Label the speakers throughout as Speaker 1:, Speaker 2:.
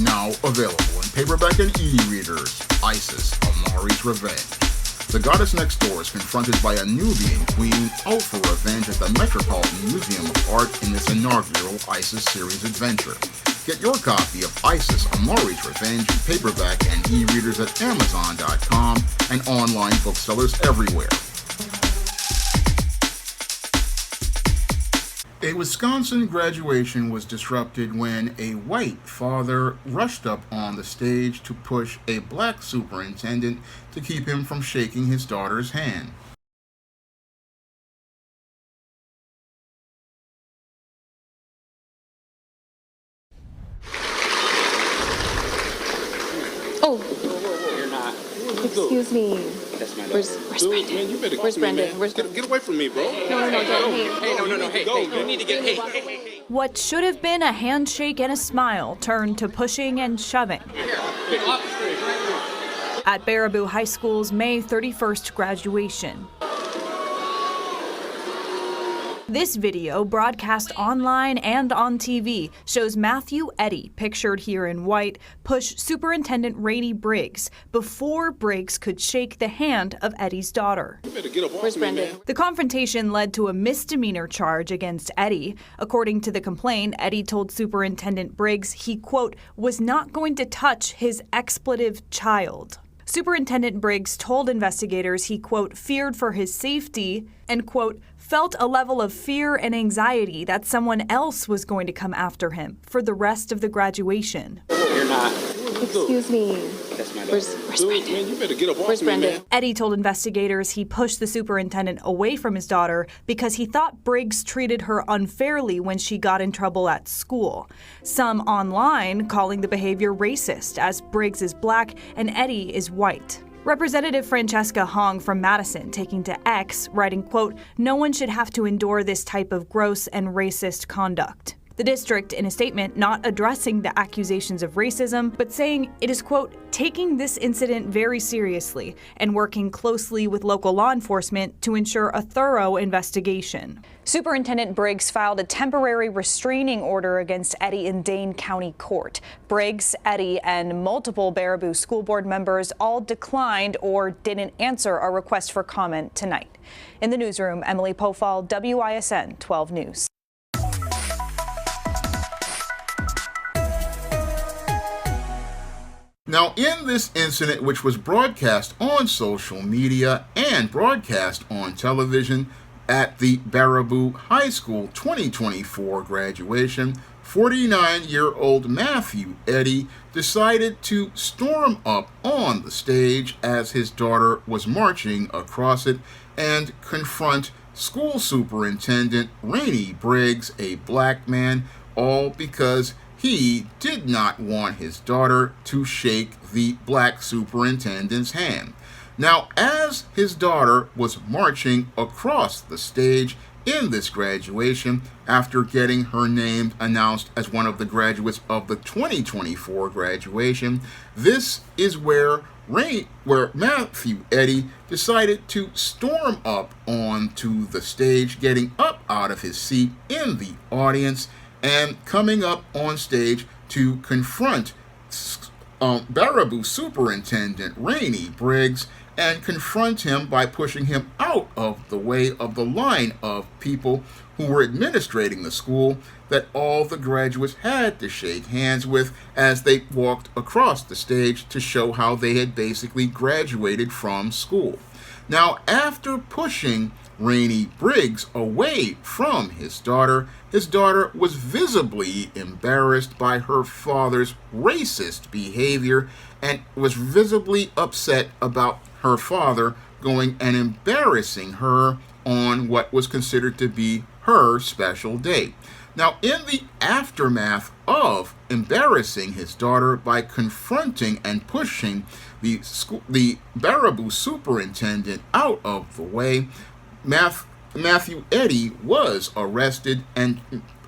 Speaker 1: Now available in paperback and e-readers, Isis, Amari's Revenge. The goddess next door is confronted by a Nubian queen out for revenge at the Metropolitan Museum of Art in this inaugural Isis series adventure. Get your copy of Isis, Amari's Revenge in paperback and e-readers at Amazon.com and online booksellers everywhere. A Wisconsin graduation was disrupted when a white father rushed up on the stage to push a black superintendent to keep him from shaking his daughter's hand.
Speaker 2: Oh,
Speaker 3: You're not.
Speaker 2: excuse me.
Speaker 3: That's my
Speaker 2: Where's
Speaker 3: daughter.
Speaker 2: Brendan?
Speaker 4: Man, you better
Speaker 2: Where's
Speaker 4: come here,
Speaker 2: Brendan?
Speaker 4: man.
Speaker 2: Where's
Speaker 4: Get away from me, bro.
Speaker 2: No, Jordan. Hey.
Speaker 4: Hey, you need to get. Hey.
Speaker 5: What should have been a handshake and a smile turned to pushing and shoving. At Baraboo High School's May 31st graduation. This video, broadcast online and on TV, shows Matthew Eddy, pictured here in white, push Superintendent Rainey Briggs before Briggs could shake the hand of Eddy's daughter.
Speaker 4: You better get up
Speaker 2: Where's
Speaker 4: off me,
Speaker 2: Brendan?
Speaker 4: man.
Speaker 5: The confrontation led to a misdemeanor charge against Eddy. According to the complaint, Eddy told Superintendent Briggs he, quote, was not going to touch his expletive child. Superintendent Briggs told investigators he, quote, feared for his safety and, quote, felt a level of fear and anxiety that someone else was going to come after him for the rest of the graduation.
Speaker 3: You're not.
Speaker 2: Excuse me.
Speaker 3: That's my daughter.
Speaker 2: Where's Brendan?
Speaker 4: Man, you better get up
Speaker 2: Where's
Speaker 4: off me, man.
Speaker 2: Brendan?
Speaker 5: Eddy told investigators he pushed the superintendent away from his daughter because he thought Briggs treated her unfairly when she got in trouble at school. Some online calling the behavior racist, as Briggs is black and Eddy is white. Representative Francesca Hong from Madison taking to X, writing, quote, no one should have to endure this type of gross and racist conduct. The district, in a statement, not addressing the accusations of racism, but saying it is, quote, taking this incident very seriously and working closely with local law enforcement to ensure a thorough investigation. Superintendent Briggs filed a temporary restraining order against Eddy in Dane County Court. Briggs, Eddy, and multiple Baraboo school board members all declined or didn't answer our request for comment tonight. In the newsroom, Emily Pofall, WISN 12 News.
Speaker 1: Now, in this incident, which was broadcast on social media and broadcast on television at the Baraboo High School 2024 graduation, 49-year-old Matthew Eddy decided to storm up on the stage as his daughter was marching across it and confront School Superintendent Rainey Briggs, a black man, all because he did not want his daughter to shake the black superintendent's hand. Now, as his daughter was marching across the stage in this graduation, after getting her name announced as one of the graduates of the 2024 graduation, this is where Matthew Eddy decided to storm up onto the stage, getting up out of his seat in the audience and coming up on stage to confront Baraboo Superintendent Rainey Briggs and confront him by pushing him out of the way of the line of people who were administrating the school that all the graduates had to shake hands with as they walked across the stage to show how they had basically graduated from school. Now, after pushing Rainey Briggs away from his daughter was visibly embarrassed by her father's racist behavior and was visibly upset about her father going and embarrassing her on what was considered to be her special day. Now, in the aftermath of embarrassing his daughter by confronting and pushing the Baraboo superintendent out of the way, Matthew Eddy was arrested and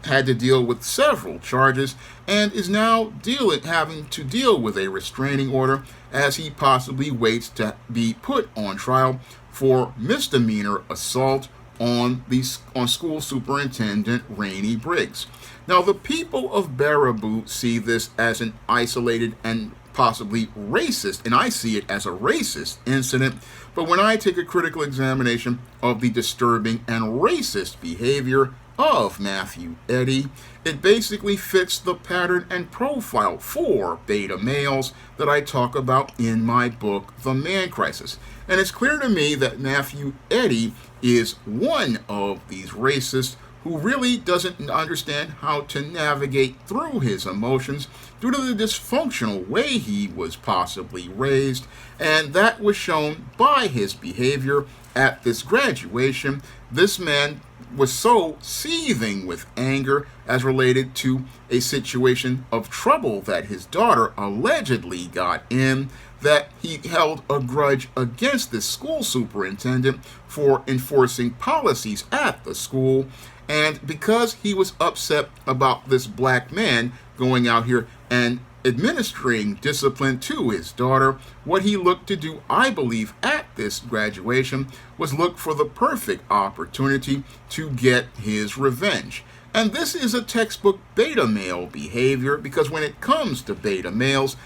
Speaker 1: had to deal with several charges and is now having to deal with a restraining order as he possibly waits to be put on trial for misdemeanor assault on school superintendent Rainey Briggs. Now, the people of Baraboo see this as an isolated and possibly racist, and I see it as a racist incident. But when I take a critical examination of the disturbing and racist behavior of Matthew Eddy, it basically fits the pattern and profile for beta males that I talk about in my book, The Man Crisis. And it's clear to me that Matthew Eddy is one of these racists who really doesn't understand how to navigate through his emotions due to the dysfunctional way he was possibly raised, and that was shown by his behavior at this graduation. This man was so seething with anger as related to a situation of trouble that his daughter allegedly got in, that he held a grudge against the school superintendent for enforcing policies at the school. And because he was upset about this black man going out here and administering discipline to his daughter, what he looked to do, I believe, at this graduation was look for the perfect opportunity to get his revenge. And this is a textbook beta male behavior, because when it comes to beta males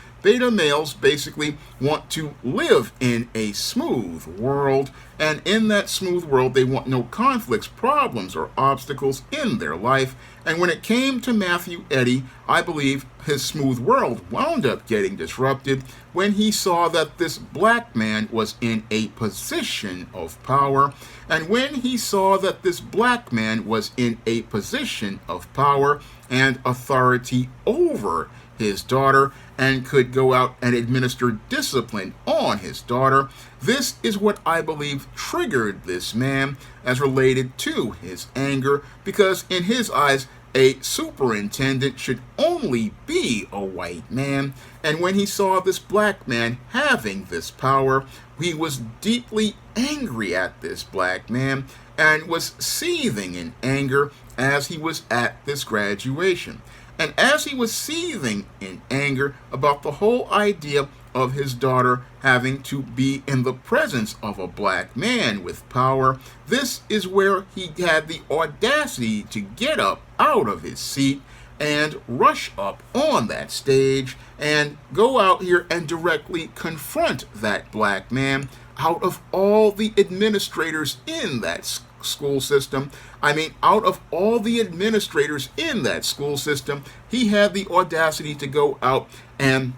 Speaker 1: basically want to live in a smooth world, and in that smooth world they want no conflicts, problems, or obstacles in their life. And when it came to Matthew Eddy, I believe his smooth world wound up getting disrupted when he saw that this black man was in a position of power. And when he saw that this black man was in a position of power and authority over his daughter and could go out and administer discipline on his daughter, this is what I believe triggered this man as related to his anger, because in his eyes, a superintendent should only be a white man. And when he saw this black man having this power, he was deeply angry at this black man and was seething in anger as he was at this graduation. And as he was seething in anger about the whole idea of his daughter having to be in the presence of a black man with power, this is where he had the audacity to get up out of his seat and rush up on that stage and go out here and directly confront that black man. Out of all the administrators in that school system, out of all the administrators in that school system, he had the audacity to go out and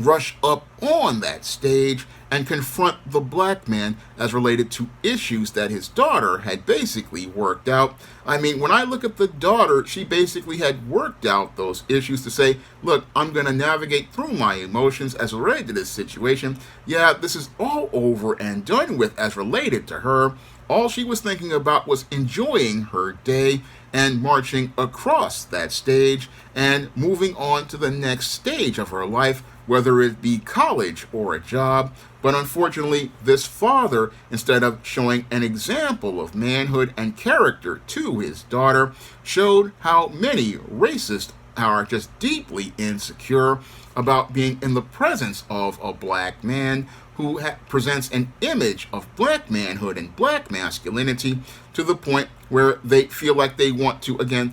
Speaker 1: rush up on that stage and confront the black man as related to issues that his daughter had basically worked out. When I look at the daughter, she basically had worked out those issues to say, look, I'm going to navigate through my emotions as related to this situation. Yeah, this is all over and done with as related to her. All she was thinking about was enjoying her day and marching across that stage and moving on to the next stage of her life, whether it be college or a job. But unfortunately, this father, instead of showing an example of manhood and character to his daughter, showed how many racists are just deeply insecure about being in the presence of a black man who presents an image of black manhood and black masculinity, to the point where they feel like they want to, again,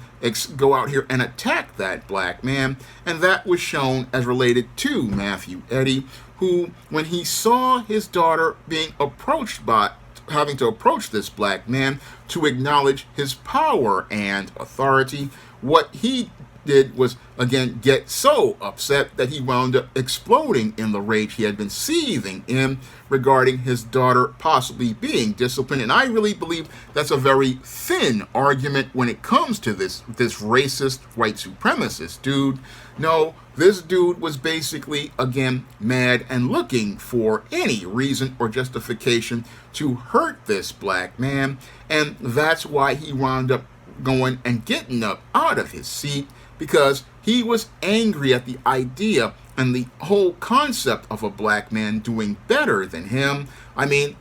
Speaker 1: go out here and attack that black man. And that was shown as related to Matthew Eddy, who, when he saw his daughter being approached by having to approach this black man to acknowledge his power and authority, what he did was, again, get so upset that he wound up exploding in the rage he had been seething in regarding his daughter possibly being disciplined. And I really believe that's a very thin argument when it comes to this racist white supremacist dude. No, this dude was basically, again, mad and looking for any reason or justification to hurt this black man. And that's why he wound up going and getting up out of his seat, because he was angry at the idea and the whole concept of a black man doing better than him.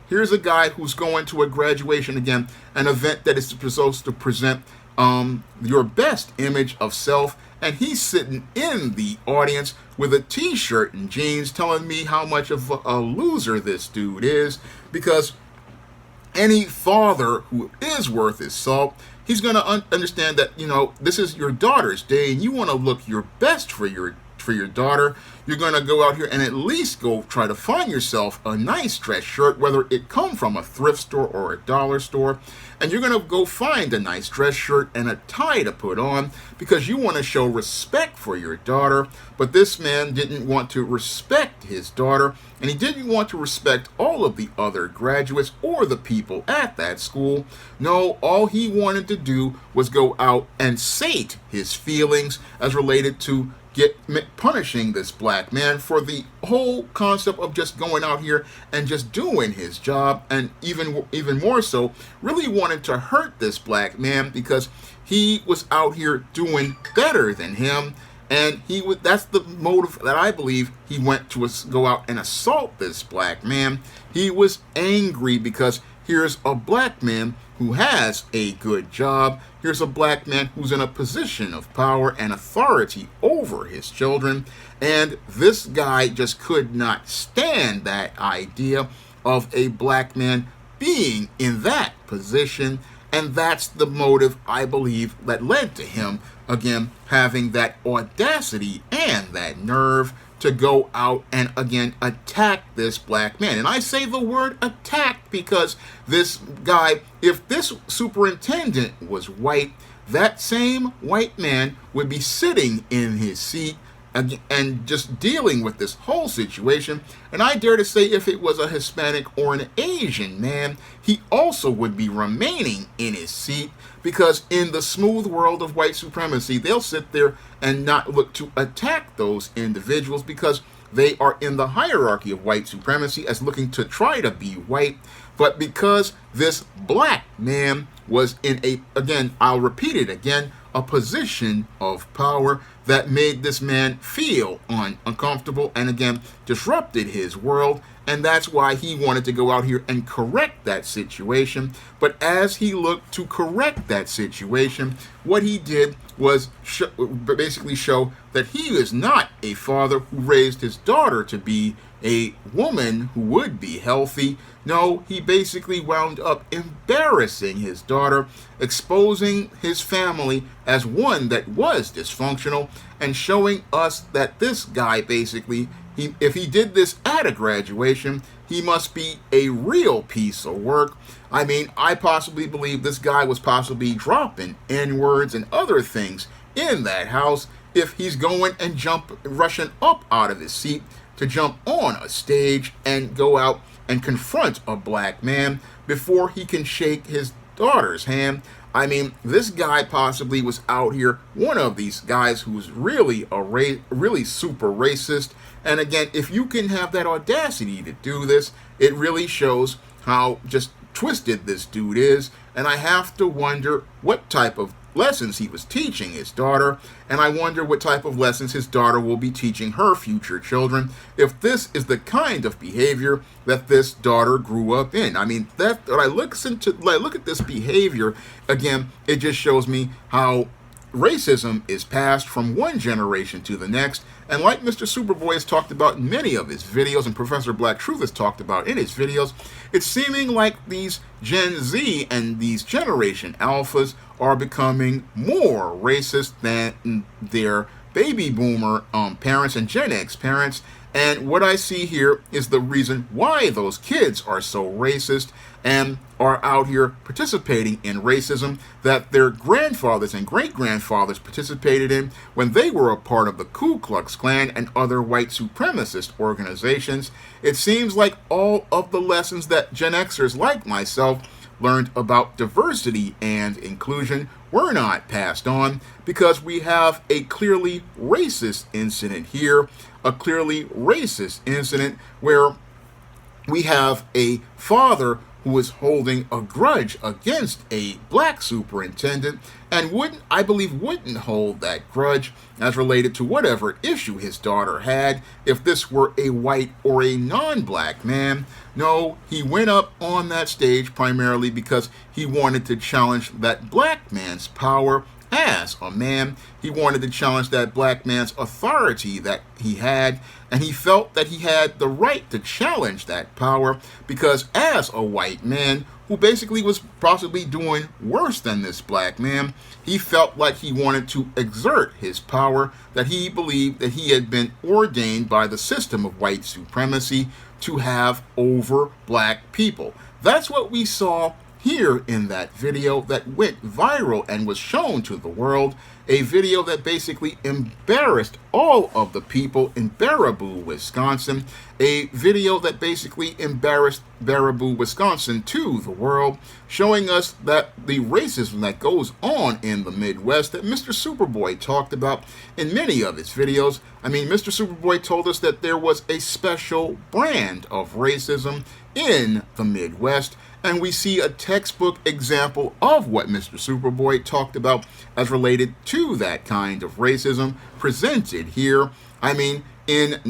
Speaker 1: Here's a guy who's going to a graduation, again, an event that is supposed to present your best image of self, and he's sitting in the audience with a t-shirt and jeans telling me how much of a loser this dude is, because any father who is worth his salt, he's going to understand that, this is your daughter's day and you want to look your best for your daughter. You're going to go out here and at least go try to find yourself a nice dress shirt, whether it come from a thrift store or a dollar store, and you're going to go find a nice dress shirt and a tie to put on because you want to show respect for your daughter. But this man didn't want to respect his daughter, and he didn't want to respect all of the other graduates or the people at that school. No, all he wanted to do was go out and sate his feelings as related to punishing this black man for the whole concept of just going out here and just doing his job, and even more so, really wanted to hurt this black man because he was out here doing better than him, and that's the motive that I believe he went to go out and assault this black man. He was angry because here's a black man who has a good job. Here's a black man who's in a position of power and authority over his children. And this guy just could not stand that idea of a black man being in that position. And that's the motive, I believe, that led to him, again, having that audacity and that nerve to go out and again attack this black man. And I say the word attack because this guy, if this superintendent was white, that same white man would be sitting in his seat and just dealing with this whole situation. And I dare to say if it was a Hispanic or an Asian man, he also would be remaining in his seat, because in the smooth world of white supremacy, they'll sit there and not look to attack those individuals because they are in the hierarchy of white supremacy as looking to try to be white. But because this black man was in I'll repeat it again, a position of power that made this man feel uncomfortable and again disrupted his world. And that's why he wanted to go out here and correct that situation. But as he looked to correct that situation, what he did was basically show that he is not a father who raised his daughter to be a woman who would be healthy. No, he basically wound up embarrassing his daughter, exposing his family as one that was dysfunctional, and showing us that this guy basically, if he did this at a graduation, he must be a real piece of work. I mean, I possibly believe this guy was possibly dropping N-words and other things in that house if he's going and rushing up out of his seat to jump on a stage and go out and confront a black man before he can shake his daughter's hand. I mean, this guy possibly was out here, one of these guys who's really really super racist. And again, if you can have that audacity to do this, it really shows how just twisted this dude is. And I have to wonder what type of lessons he was teaching his daughter, and I wonder what type of lessons his daughter will be teaching her future children if this is the kind of behavior that this daughter grew up in. I mean, that when I look at this behavior again, it just shows me how racism is passed from one generation to the next. And like Mr. Superboy has talked about in many of his videos, and Professor Black Truth has talked about in his videos, it's seeming like these Gen Z and these Generation Alphas are becoming more racist than their baby boomer parents and Gen X parents. And what I see here is the reason why those kids are so racist and are out here participating in racism that their grandfathers and great-grandfathers participated in when they were a part of the Ku Klux Klan and other white supremacist organizations. It seems like all of the lessons that Gen Xers like myself learned about diversity and inclusion were not passed on, because we have a clearly racist incident here, a clearly racist incident where we have a father who is holding a grudge against a black superintendent and wouldn't hold that grudge as related to whatever issue his daughter had if this were a white or a non-black man. No, he went up on that stage primarily because he wanted to challenge that black man's power as a man. He wanted to challenge that black man's authority that he had, and he felt that he had the right to challenge that power because as a white man who basically was possibly doing worse than this black man. He felt like he wanted to exert his power, that he believed that he had been ordained by the system of white supremacy to have over black people. That's what we saw here in that video that went viral and was shown to the world, a video that basically embarrassed all of the people in Baraboo, Wisconsin, a video that basically embarrassed Baraboo, Wisconsin to the world, showing us that the racism that goes on in the Midwest that Mr. Superboy talked about in many of his videos. I mean, Mr. Superboy told us that there was a special brand of racism in the Midwest, and we see a textbook example of what Mr. Superboy talked about as related to that kind of racism presented here. I mean, even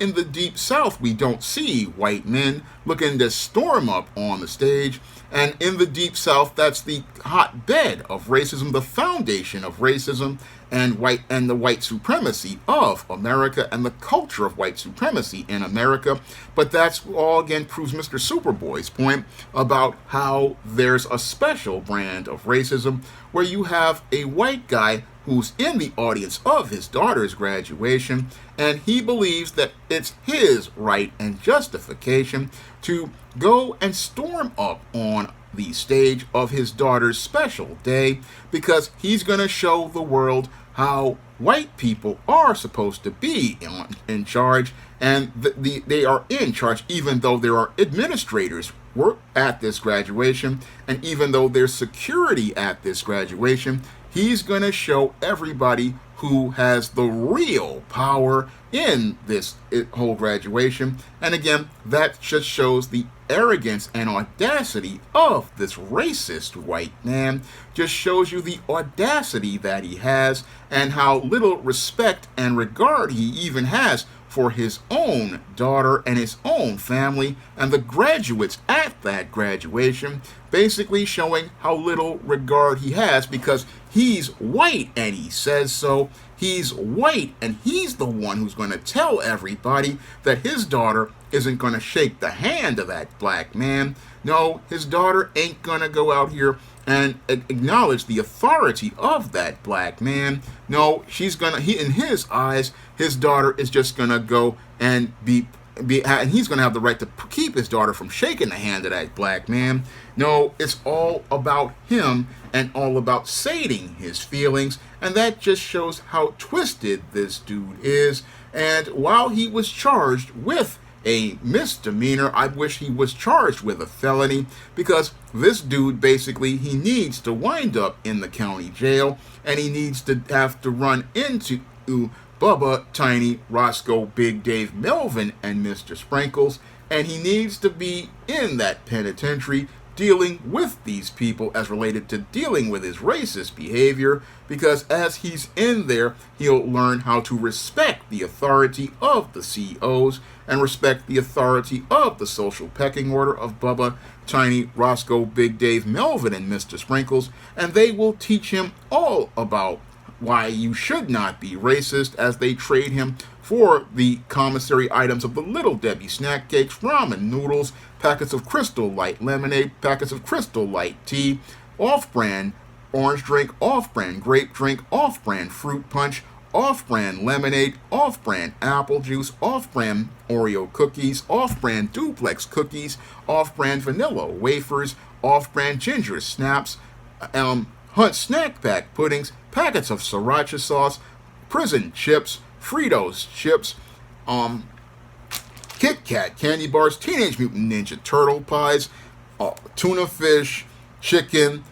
Speaker 1: in the Deep South, we don't see white men looking to storm up on the stage. And in the Deep South, that's the hotbed of racism, the foundation of racism and the white supremacy of America and the culture of white supremacy in America. But that's all again proves Mr. Superboy's point about how there's a special brand of racism where you have a white guy who's in the audience of his daughter's graduation, and he believes that it's his right and justification to go and storm up on the stage of his daughter's special day because he's going to show the world how white people are supposed to be in charge, and they are in charge even though there are administrators work at this graduation, and even though there's security at this graduation. He's going to show everybody who has the real power in this whole graduation. And again, that just shows the arrogance and audacity of this racist white man. Just shows you the audacity that he has and how little respect and regard he even has for his own daughter and his own family and the graduates at that graduation, basically showing how little regard he has because he's white and he says so. He's white and he's the one who's going to tell everybody that his daughter isn't going to shake the hand of that black man. No, his daughter ain't going to go out here and acknowledge the authority of that black man. No, in his eyes, his daughter is just going to go and and he's going to have the right to keep his daughter from shaking the hand of that black man. No, it's all about him and all about sating his feelings, and that just shows how twisted this dude is. And while he was charged with a misdemeanor, I wish he was charged with a felony, because this dude basically, he needs to wind up in the county jail, and he needs to have to run into Bubba, Tiny, Roscoe, Big Dave, Melvin, and Mr. Sprinkles, and he needs to be in that penitentiary dealing with these people as related to dealing with his racist behavior, because as he's in there, he'll learn how to respect the authority of the COs and respect the authority of the social pecking order of Bubba, Tiny, Roscoe, Big Dave, Melvin, and Mr. Sprinkles, and they will teach him all about why you should not be racist as they trade him for the commissary items of the Little Debbie snack cakes, ramen noodles, packets of Crystal Light lemonade, packets of Crystal Light tea, off-brand orange drink, off-brand grape drink, off-brand fruit punch, off-brand lemonade, off-brand apple juice, off-brand Oreo cookies, off-brand duplex cookies, off-brand vanilla wafers, off-brand ginger snaps, Hunt snack pack puddings, packets of sriracha sauce, prison chips, Fritos chips, Kit Kat candy bars, Teenage Mutant Ninja Turtle pies, tuna fish, chicken,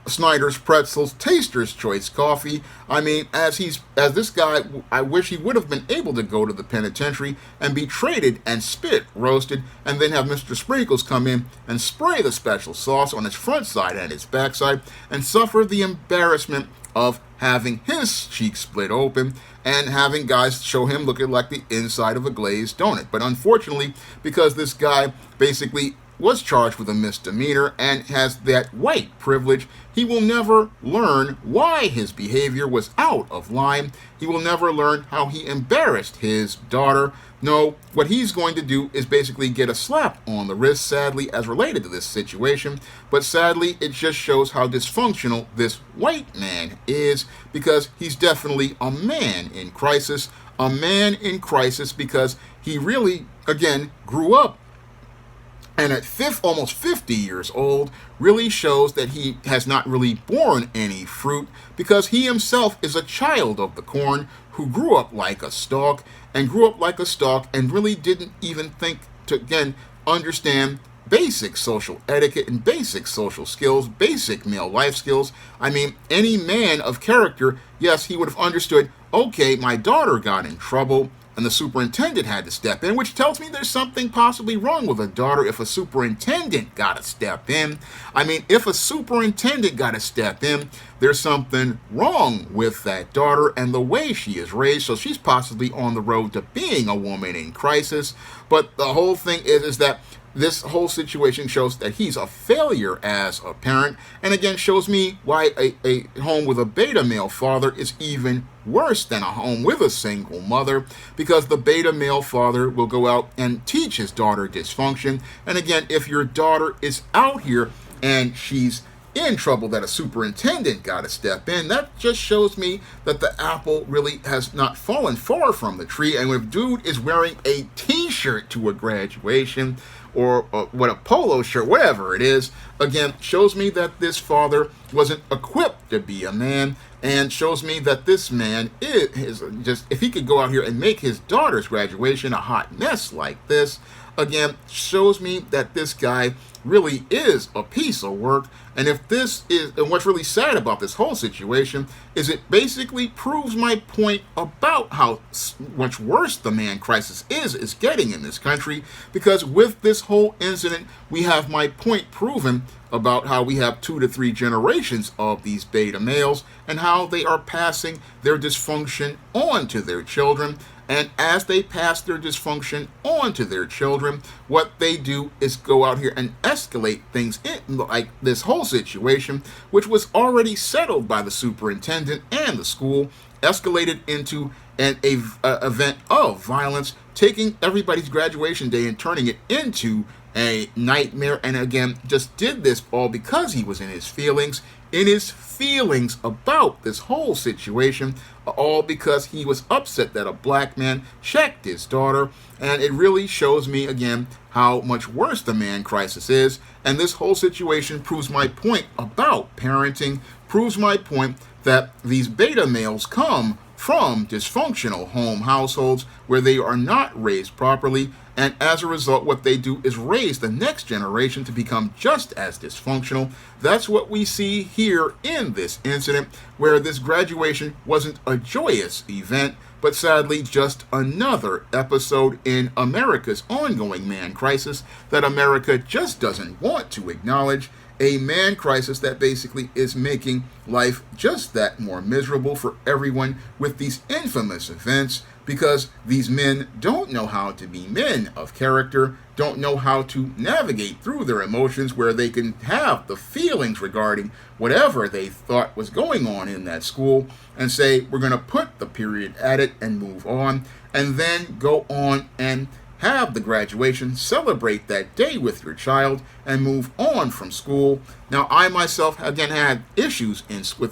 Speaker 1: Snyder's pretzels, Taster's Choice coffee. I mean, as this guy, I wish he would have been able to go to the penitentiary and be traded and spit roasted, and then have Mr. Sprinkles come in and spray the special sauce on his front side and his back side, and suffer the embarrassment of having his cheeks split open and having guys show him looking like the inside of a glazed donut. But unfortunately, because this guy basically was charged with a misdemeanor and has that white privilege, he will never learn why his behavior was out of line. He will never learn how he embarrassed his daughter. No, what he's going to do is basically get a slap on the wrist, sadly, as related to this situation. But sadly, it just shows how dysfunctional this white man is, because he's definitely a man in crisis. A man in crisis because he really, again, grew up, and at almost 50 years old, really shows that he has not really borne any fruit, because he himself is a child of the corn who grew up like a stalk and really didn't even think to, again, understand basic social etiquette and basic social skills, basic male life skills. I mean, any man of character, yes, he would have understood, okay, my daughter got in trouble, and the superintendent had to step in, which tells me there's something possibly wrong with a daughter if a superintendent got to step in. I mean, if a superintendent got to step in, there's something wrong with that daughter and the way she is raised, so she's possibly on the road to being a woman in crisis. But the whole thing is that this whole situation shows that he's a failure as a parent, and again shows me why a home with a beta male father is even worse than a home with a single mother, because the beta male father will go out and teach his daughter dysfunction. And again, if your daughter is out here and she's in trouble that a superintendent got to step in, that just shows me that the apple really has not fallen far from the tree. And if dude is wearing a t-shirt to a graduation, or what, a polo shirt, whatever it is, again, shows me that this father wasn't equipped to be a man, and shows me that this man is just, if he could go out here and make his daughter's graduation a hot mess like this, again, shows me that this guy really is a piece of work. And if this is, and what's really sad about this whole situation is it basically proves my point about how much worse the man crisis is getting in this country, because with this whole incident, we have my point proven about how we have 2 to 3 generations of these beta males and how they are passing their dysfunction on to their children. And as they pass their dysfunction on to their children, what they do is go out here and escalate things in, like this whole situation, which was already settled by the superintendent and the school, escalated into an event of violence, taking everybody's graduation day and turning it into a nightmare. And again, just did this all because he was in his feelings about this whole situation, all because he was upset that a black man checked his daughter. And it really shows me again how much worse the man crisis is. And this whole situation proves my point about parenting, proves my point that these beta males come from dysfunctional home households where they are not raised properly, and as a result what they do is raise the next generation to become just as dysfunctional. That's what we see here in this incident, where this graduation wasn't a joyous event, but sadly just another episode in America's ongoing man crisis that America just doesn't want to acknowledge. A man crisis that basically is making life just that more miserable for everyone with these infamous events, because these men don't know how to be men of character, don't know how to navigate through their emotions where they can have the feelings regarding whatever they thought was going on in that school and say, we're going to put the period at it and move on, and then go on and have the graduation, celebrate that day with your child, and move on from school. Now, I myself, again, had issues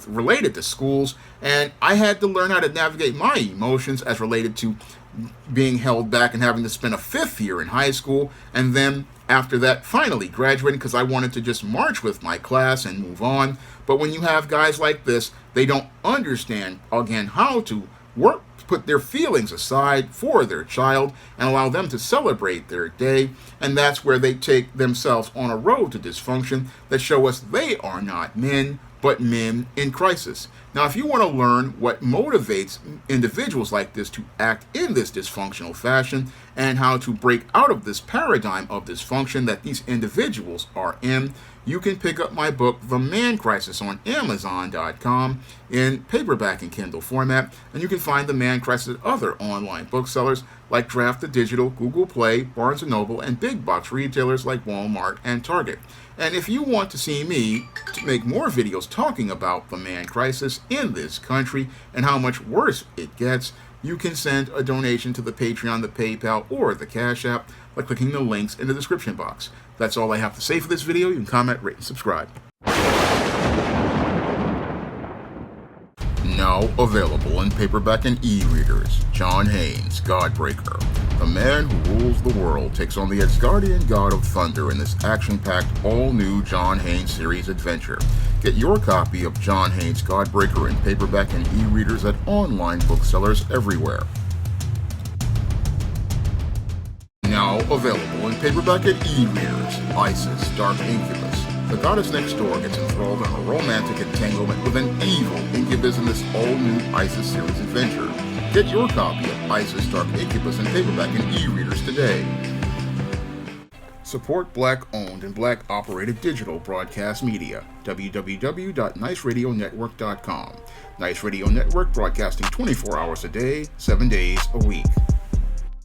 Speaker 1: related to schools, and I had to learn how to navigate my emotions as related to being held back and having to spend a 5th year in high school, and then after that, finally graduating because I wanted to just march with my class and move on. But when you have guys like this, they don't understand, again, how to put their feelings aside for their child and allow them to celebrate their day. And that's where they take themselves on a road to dysfunction that show us they are not men, but men in crisis. Now, if you want to learn what motivates individuals like this to act in this dysfunctional fashion and how to break out of this paradigm of dysfunction that these individuals are in, you can pick up my book, The Man Crisis, on Amazon.com in paperback and Kindle format, and you can find The Man Crisis at other online booksellers like Draft the Digital, Google Play, Barnes & Noble, and big box retailers like Walmart and Target. And if you want to see me to make more videos talking about the man crisis in this country and how much worse it gets, you can send a donation to the Patreon, the PayPal, or the Cash App by clicking the links in the description box. That's all I have to say for this video. You can comment, rate, and subscribe. Now available in paperback and e-readers, John Haynes' Godbreaker. The man who rules the world takes on the Asgardian god of thunder in this action-packed, all-new John Haynes series adventure. Get your copy of John Haynes' Godbreaker in paperback and e-readers at online booksellers everywhere. Now available in paperback and e-readers, Isis, Dark Incubus. The goddess next door gets enthralled in a romantic entanglement with an evil incubus in this all-new Isis series adventure. Get your copy of Isis, Dark Incubus in paperback and e-readers today. Support Black-owned and Black-operated digital broadcast media. www.niceradionetwork.com. Nice Radio Network, broadcasting 24 hours a day, 7 days a week.